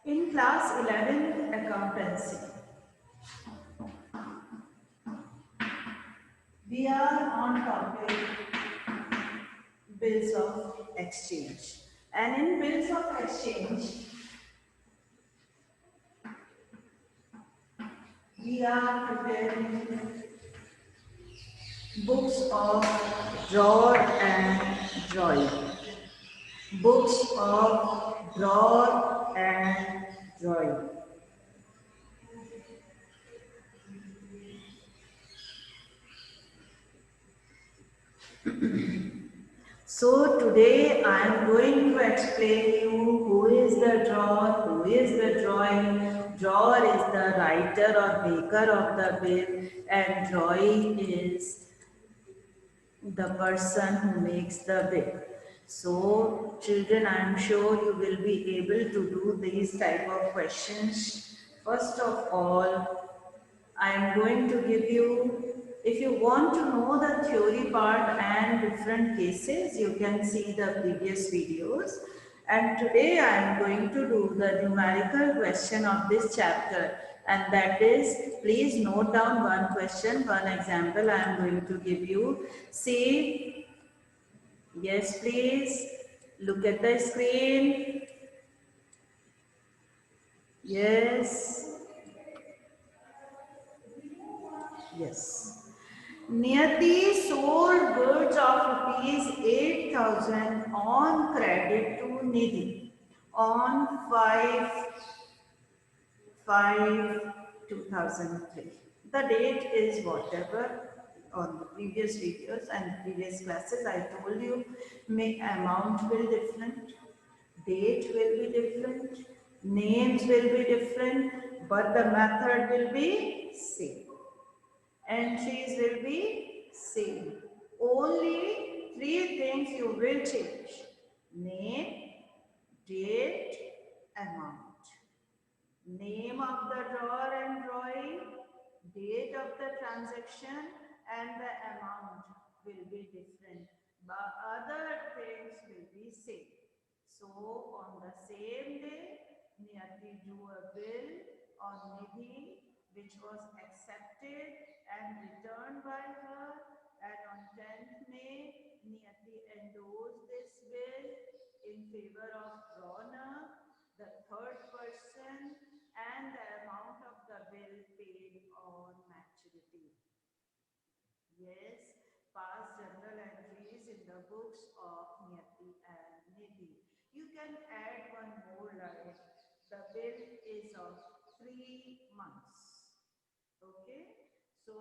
In class 11 accountancy, we are on topic bills of exchange. And in bills of exchange, we are preparing books of drawer and drawing. Books of drawer and drawing. So today I am going to explain you who is the drawer, who is the drawing. Drawer is the writer or maker of the bill, and drawing is the person who makes the bill. So children, I am sure you will be able to do these type of questions. First of all, I am going to give you, if you want to know the theory part and different cases, you can see the previous videos. And today I am going to do the numerical question of this chapter. And that is, please note down one question, one example I am going to give you. See, yes please, look at the screen. Yes. Yes. Niyati sold goods of rupees 8,000 on credit to Nidhi on 5/5/2003. The date is whatever on the previous videos and previous classes I told you, amount will different, date will be different, names will be different, but the method will be same. Entries will be same. Only three things you will change: name, date, amount. Name of the drawer and drawing, date of the transaction, and the amount will be different. But other things will be same. So on the same day, Niyati drew a bill on Nidhi which was accepted and returned by her, and on 10th May, Niyati endorsed this bill in favor of Rona, the third person, and the amount of the bill paid on maturity. Yes, past journal entries in the books of Niyati and Nidhi. You can add one more line. The bill is of 3 months. Okay, so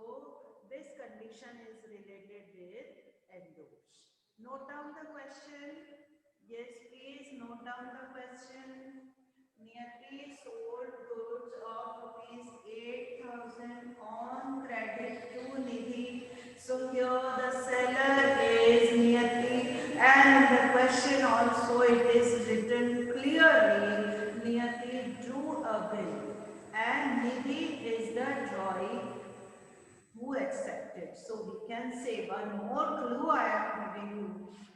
this condition is related with endorse. Note down the question. Yes, please note down the question. Niyati sold goods of rupees 8,000 on credit to Nidhi. So here the seller is Niyati, and in the question also it is written clearly, Niyati drew a bill and Nidhi is the drawing who accepted. So we can say one more clue I am giving you.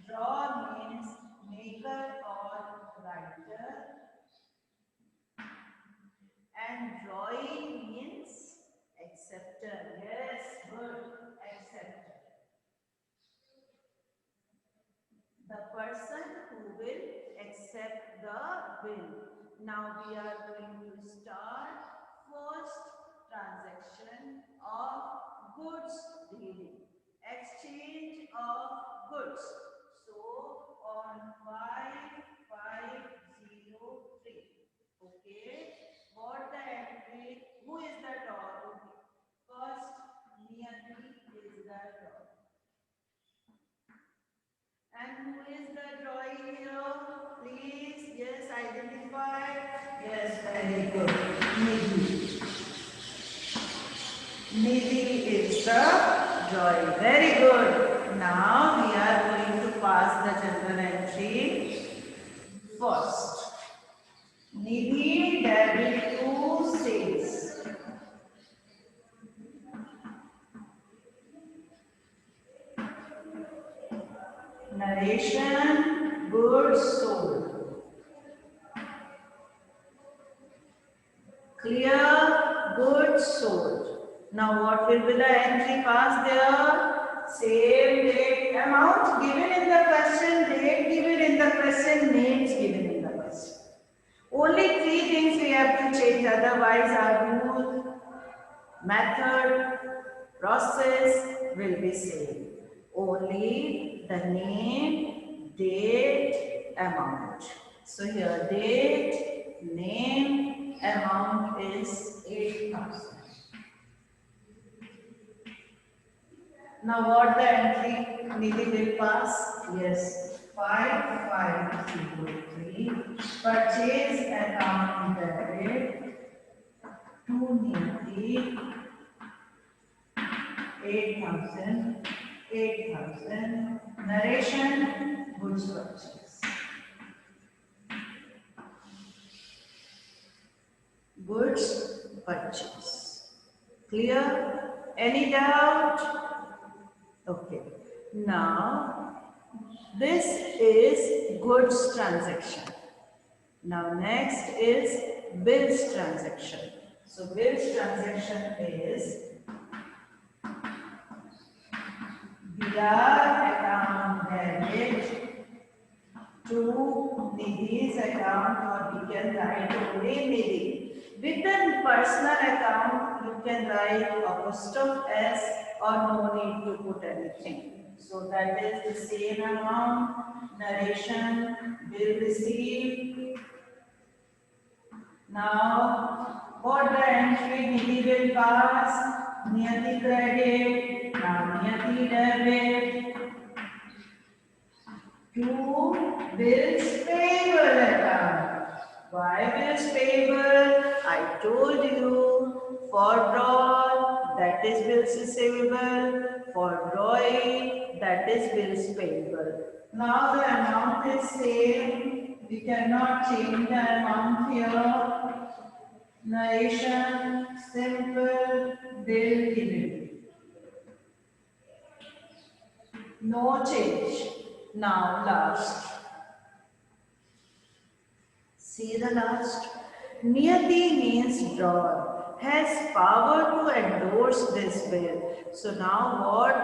Draw means maker or writer, and drawing means acceptor. Yes, good, acceptor. The person who will accept the bill. Now we are going to start first transaction of goods dealing. Exchange of goods. So on 5/5/03. Okay. What the entry? Who is the drawer? Okay. First, Niyati is the drawer. And who is the drawing here? Please, yes, identify. Yes, very good. Nidhi. Nidhi is the drawing. Very good. Now we are going to pass the journal entry first. Nidhi debit to sales. Narration, goods sold. Clear, goods sold. Now what will be the entry pass there? Same date, amount given in the question, date given in the question, names given in the question. Only three things we have to change, otherwise our rule, method, process will be same. Only the name, date, amount. So here date, name, amount is 8,000. Now what the entry Nidhi will pass? Yes, 5503 purchase account debit to Nidhi 8,000 narration goods purchase. Goods purchase. Clear? Any doubt? Okay. Now, this is goods transaction. Now, next is bills transaction. So, bills transaction is BR account debit to Nidhi's account, or we can write only Nidhi. With the personal account, you can write apostrophe S or no need to put anything. So that is the same amount, narration, bill received. Now, what the entry Nidhi will pass? Niyati credit, now Niyati debit to bills payable account. Why bills payable? I told you, for draw, that is bills receivable, for drawing, that is bills payable. Now the amount is same, we cannot change the amount here. Narration, simple, bill given. No change. Now last. See the last. Niyati means drawer, has power to endorse this bill. So now what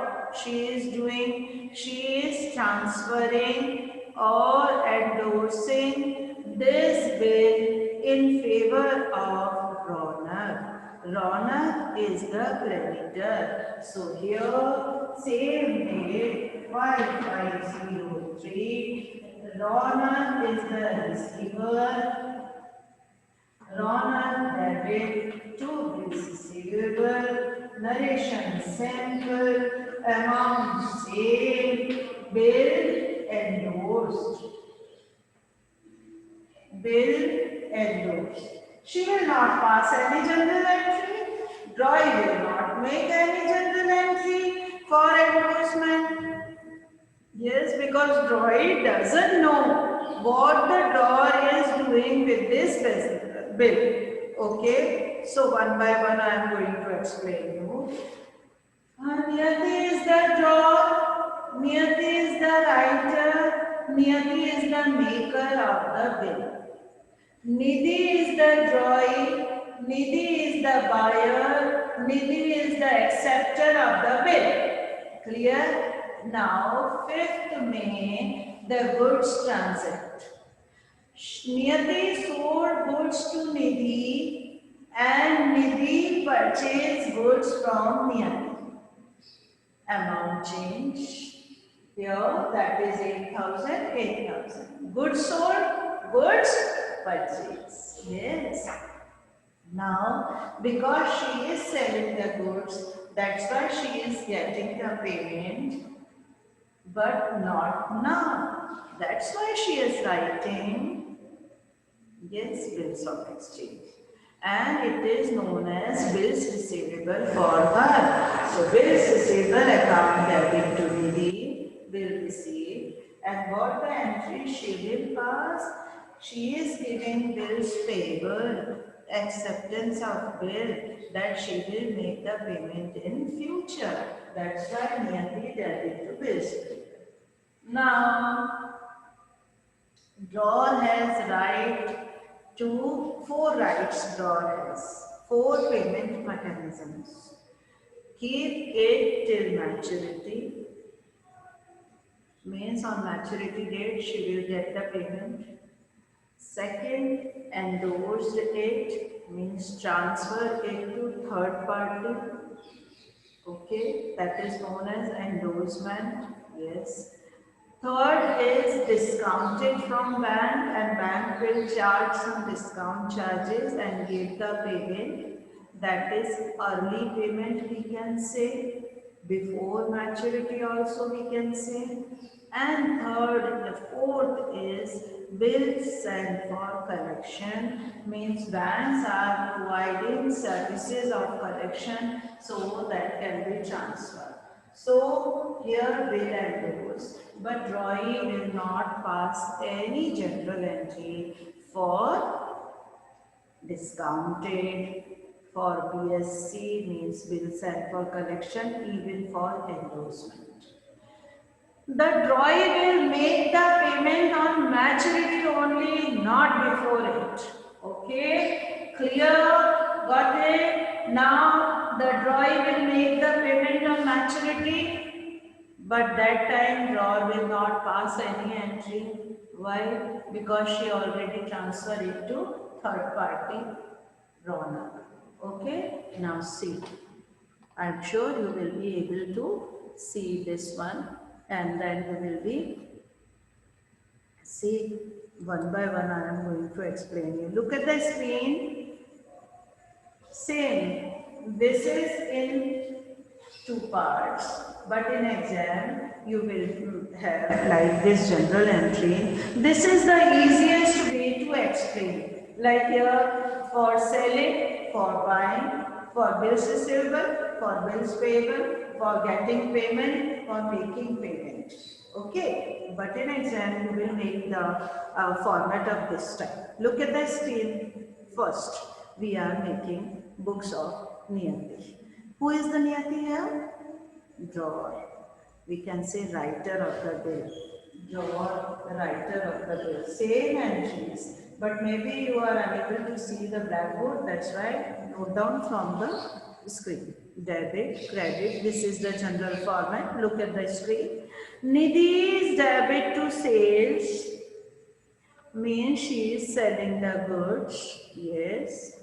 she is doing? She is transferring or endorsing this bill in favor of Ronak. Ronak is the creditor. So here, same date, 5503. Ronak is the receiver. Ronak debit to bills receivable. Narration simple. Amount same. Bill endorsed. Bill endorsed. She will not pass any general entry. Drawing will not make any general entry for endorsement. Yes, because drawer doesn't know what the drawer is doing with this bill. Okay, so one by one I am going to explain you. Niyati is the drawer, Niyati is the writer, Niyati is the maker of the bill. Nidhi is the drawing, Nidhi is the buyer, Nidhi is the acceptor of the bill. Clear? Now, 5th May, the goods transact. Niyati sold goods to Nidhi and Nidhi purchased goods from Niyati. Amount change. Here, that is 8,000, 8,000. Goods sold, goods purchased. Yes. Now, because she is selling the goods, that's why she is getting the payment. But not now. That's why she is writing, yes, bills of exchange. And it is known as bills receivable for her. So, bills receivable account debit to Nidhi, bill received. And what the entry she will pass? She is giving bills payable, acceptance of bill, that she will make the payment in future. That's why Niyati debit to bills. Now, drawer has right Four rights drawer has, four payment mechanisms. Keep it till maturity, means on maturity date she will get the payment. Second, endorsed it means transfer it to third party. Okay, that is known as endorsement. Yes. Third is discounted from bank, and bank will charge some discount charges and give the payment. That is early payment we can say, before maturity also we can say. And third, the fourth is bills sent for collection, means banks are providing services of collection so that can be transferred. So here will endorse, but drawee will not pass any general entry for discounted, for BSC means bill sent for collection, even for endorsement. The drawee will make the payment on maturity only, not before it. Okay, clear? Got it? Now the drawee will make the payment on maturity, but that time drawer will not pass any entry. Why? Because she already transferred it to third party Ronak. Okay, now see. I am sure you will be able to see this one, and then we will be see one by one. I am going to explain you. Look at the screen. Same. This is in two parts, but in exam you will have like this general entry. This is the easiest way to explain. Like here, for selling, for buying, for bills receivable, for bills payable, for getting payment, for making payment. Okay, but in exam you will make the format of this type. Look at the screen. First, we are making books of Niyati. Who is the Niyati here? Drawer. We can say writer of the bill. Drawer, writer of the bill. Same entries, but maybe you are unable to see the blackboard. That's why note down from the screen. Debit, credit. This is the general format. Look at the screen. Nidhi's debit to sales means she is selling the goods. Yes.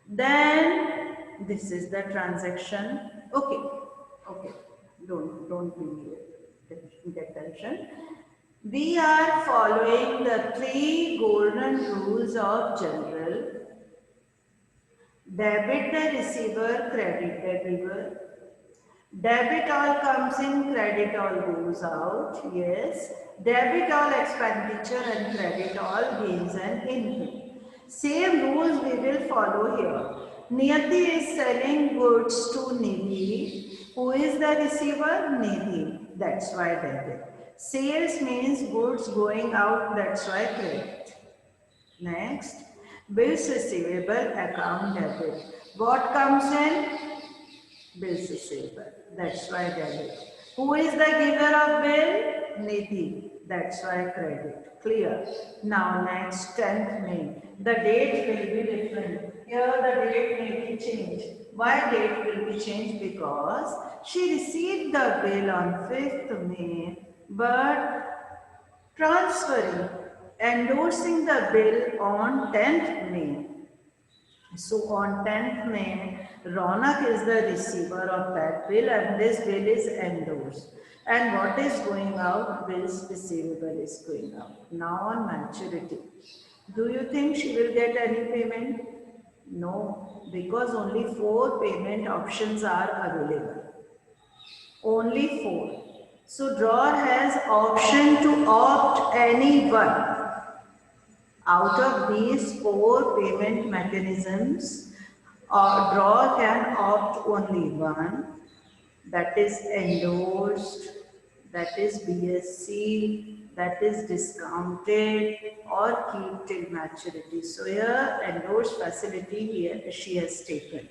Then this is the transaction. Okay. Don't be get tension. We are following the three golden rules of general. Debit the receiver, credit the giver. Debit all comes in, credit all goes out. Yes. Debit all expenditure and credit all gains and income. Same rules we will follow here. Niyati is selling goods to Nidhi. Who is the receiver? Nidhi. That's why debit. Sales means goods going out. That's why credit. Next, bills receivable, account debit. What comes in? Bills receivable. That's why debit. Who is the giver of bill? Nidhi. That's why credit. Clear. Now next, 10th May. The date will be different. Here the date may be changed. Why date will be changed? Because she received the bill on 5th May, but transferring, endorsing the bill on 10th May. So on 10th May, Ronak is the receiver of that bill and this bill is endorsed. And what is going out? Bills receivable is going out. Now on maturity. Do you think she will get any payment? No, because only 4 payment options are available. Only 4. So drawer has option to opt any one. Out of these 4 payment mechanisms, drawer can opt only one, that is endorsed, that is BSC, that is discounted or keep till maturity. So here endorsed facility here she has taken.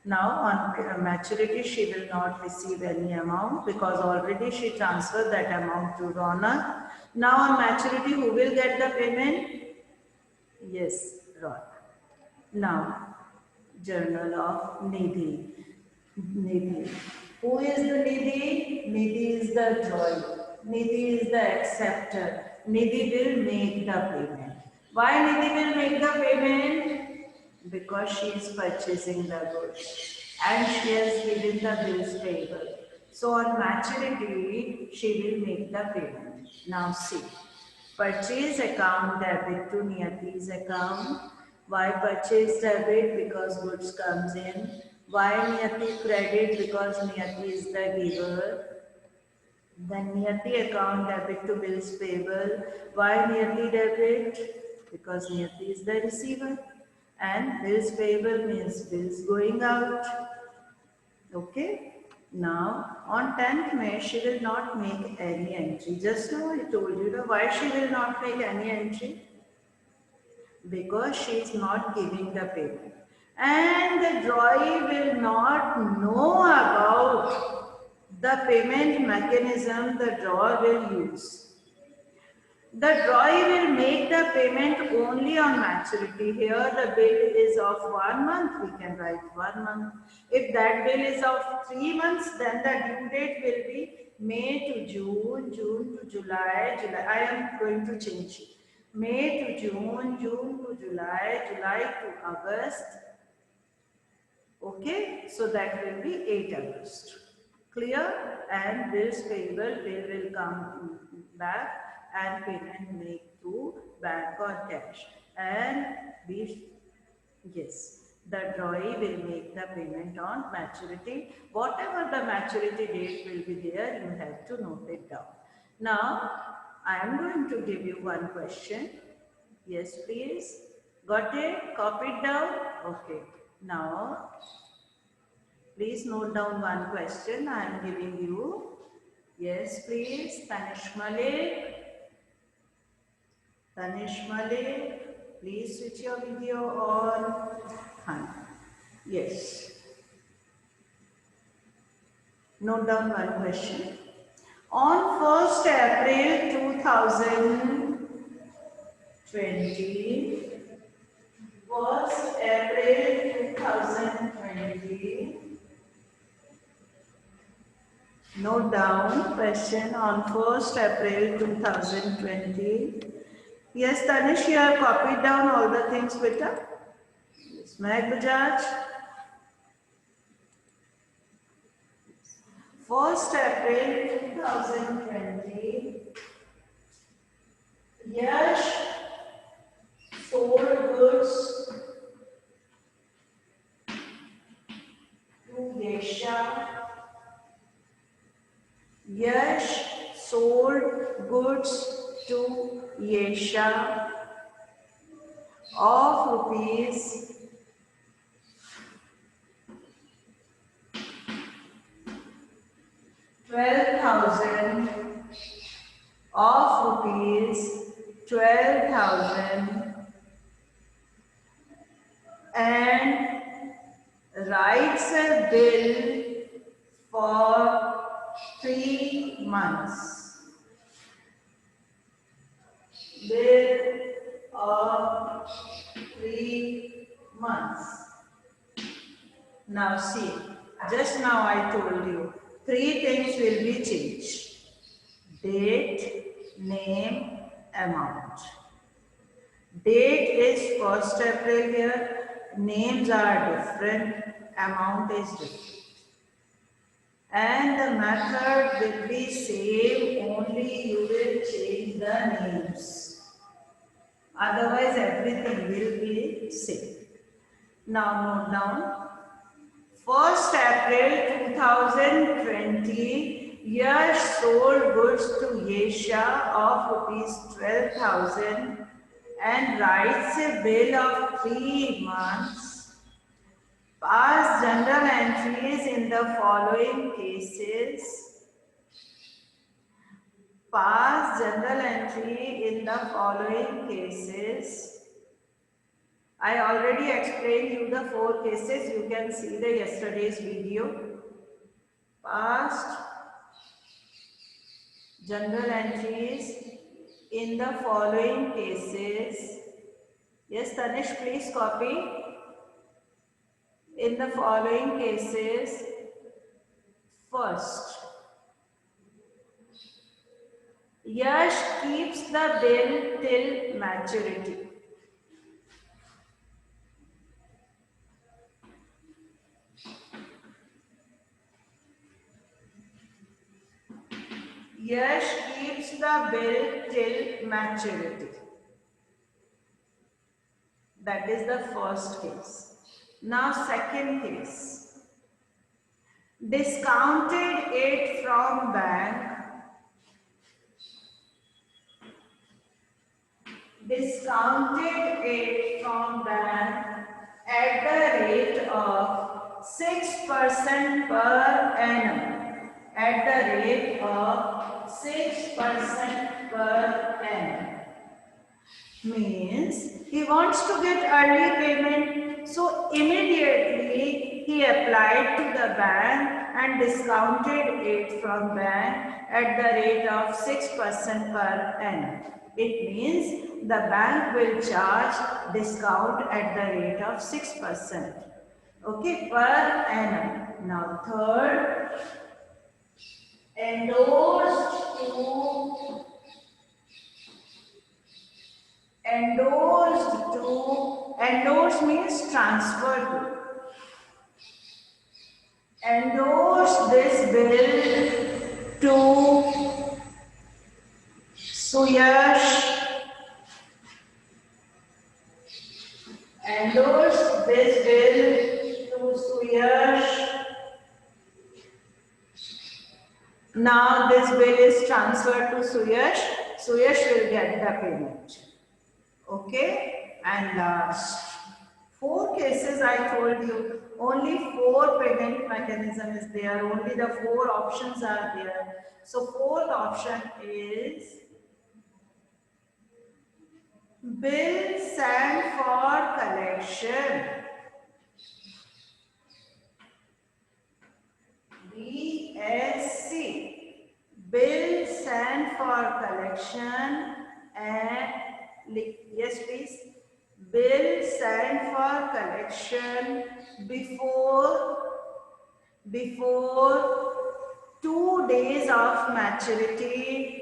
Now on maturity she will not receive any amount because already she transferred that amount to Ronak. Now on maturity who will get the payment? Yes, Roy. Now, Journal of Nidhi. Nidhi. Who is the Nidhi? Nidhi is the drawee. Nidhi is the acceptor. Nidhi will make the payment. Why Nidhi will make the payment? Because she is purchasing the goods and she has given the bills payable. So on maturity, she will make the payment. Now see. Purchase account debit to Niyati's account. Why purchase debit? Because goods comes in. Why Niyati credit? Because Niyati is the giver. Then Niyati account debit to bills payable. Why Niyati debit? Because Niyati is the receiver. And bills payable means bills going out. Okay. Now, on 10th May, she will not make any entry. Just now I told you that why she will not make any entry. Because she is not giving the payment. And the drawee will not know about the payment mechanism the drawer will use. The drawee will make the payment only on maturity. Here the bill is of 1 month, we can write 1 month. If that bill is of 3 months, then the due date will be May to June, June to July, July. I am going to change it. May to June, June to July, July to August. Okay, so that will be 8 August. Clear? And bills payable, bill will come back and payment made through bank or cash. And we, yes, the drawee will make the payment on maturity. Whatever the maturity date will be there, you have to note it down. Now, I am going to give you one question. Yes, please. Got it? Copied down? Okay. Now, please note down one question I am giving you. Yes, please. Tanish Malik. Tanish Malik. Please switch your video on. Yes. Note down one question. On 1st April 2020, 1st April 2020, note down question on 1st April 2020. Yes, Tanish, you have copied down all the things, beta. Yes, Meg Bajaj. 1st April 2020, Yash sold goods to Yesha. Yash sold goods to Yesha of rupees 12,000 of rupees 12,000 and writes a bill for 3 months. Bill of 3 months. Now see, just now I told you, 3 things will be changed. Date, name, amount. Date is 1st April here, names are different, amount is different. And the method will be same, only you will change the names. Otherwise everything will be same. Now note down. 1st April 2020, Yash sold goods to Yesha of rupees 12,000 and writes a bill of 3 months. Pass general entries in the following cases. Pass general entry in the following cases. I already explained you the 4 cases. You can see the yesterday's video. Past general entries in the following cases. Yes, Tanish, please copy. In the following cases, first, Yash keeps the bill till maturity. Yash keeps the bill till maturity. That is the first case. Now, second case. Discounted it from bank. Discounted it from bank at the rate of 6% per annum. At the rate of 6% per annum. Means he wants to get early payment, so immediately he applied to the bank and discounted it from bank at the rate of 6% per annum. It means the bank will charge discount at the rate of 6%. Okay, per annum. Now third, endorsed to endorse means transfer to. Endorse this bill to Suyash. Endorse this bill to Suyash. Now this bill is transferred to Suyash. Suyash will get the payment. Okay, and last. Four cases I told you, only four payment mechanism is there, only the four options are there. So fourth option is bill sent for collection. BSC. Bill sent for collection and yes please. Bill sent for collection before 2 days of maturity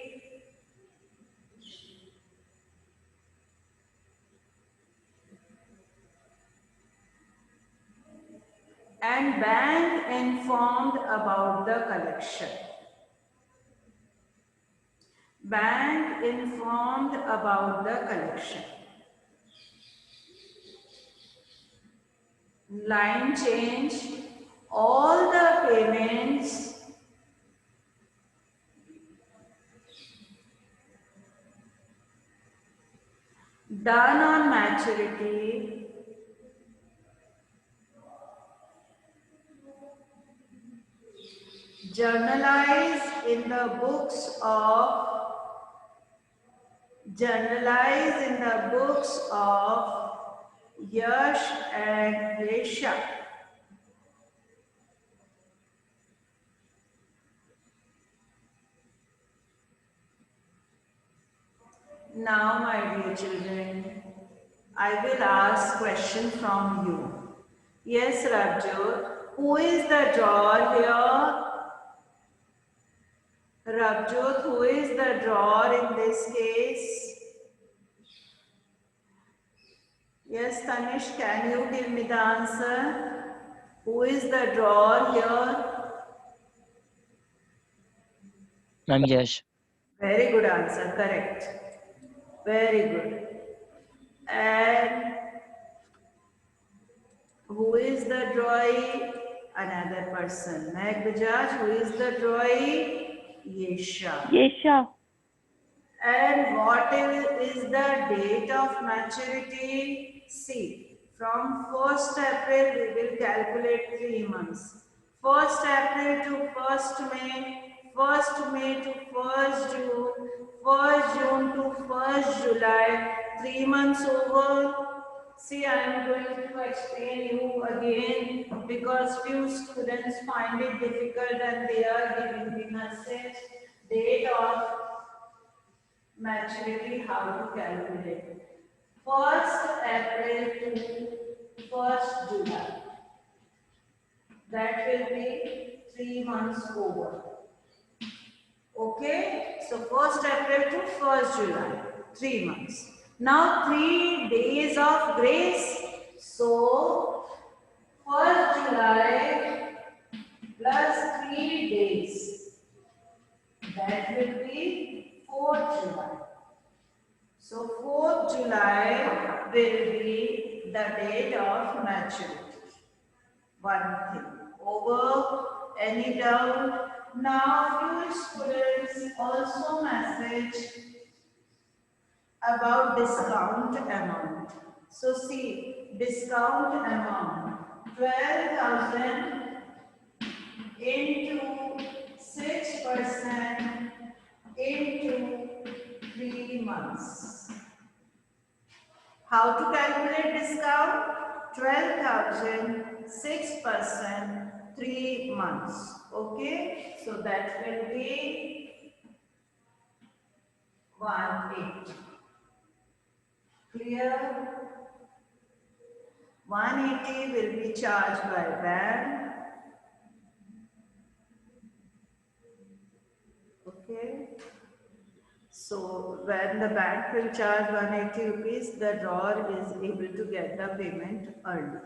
and bank informed about the collection. Bank informed about the collection. Line change. All the payments done on maturity journalize in the books of Yash and Resha. Now, my dear children, I will ask question from you. Yes, Rabjot, who is the drawer here? Rabjot, who is the drawer in this case? Yes, Tanish, can you give me the answer? Who is the drawer here? Ma'am, Yash. Very good answer, correct. Very good. And who is the drawee? Another person. Meg Bajaj, who is the drawee? Yesha. Yesha. And what is the date of maturity? See, from 1st April we will calculate 3 months. 1st April to 1st May, 1st May to 1st June, 1st June to 1st July, 3 months over. See, I am going to explain you again because few students find it difficult and they are giving the message date of maturity, how to calculate. 1st April to 1st July. That will be 3 months over. Okay, so 1st April to 1st July, 3 months. Now 3 days of grace. So 1st July plus 3 days. That will be 4th July. So 4th July will be the date of maturity. One thing. Over, any doubt? Now few students also message about discount amount. So see, discount amount 12,000 into 6% into 3 months. How to calculate discount? 12,000, 6%, 3 months. Okay, so that will be 180. Clear? 180 will be charged by bank. Okay. So when the bank will charge 180 rupees, the drawer is able to get the payment early.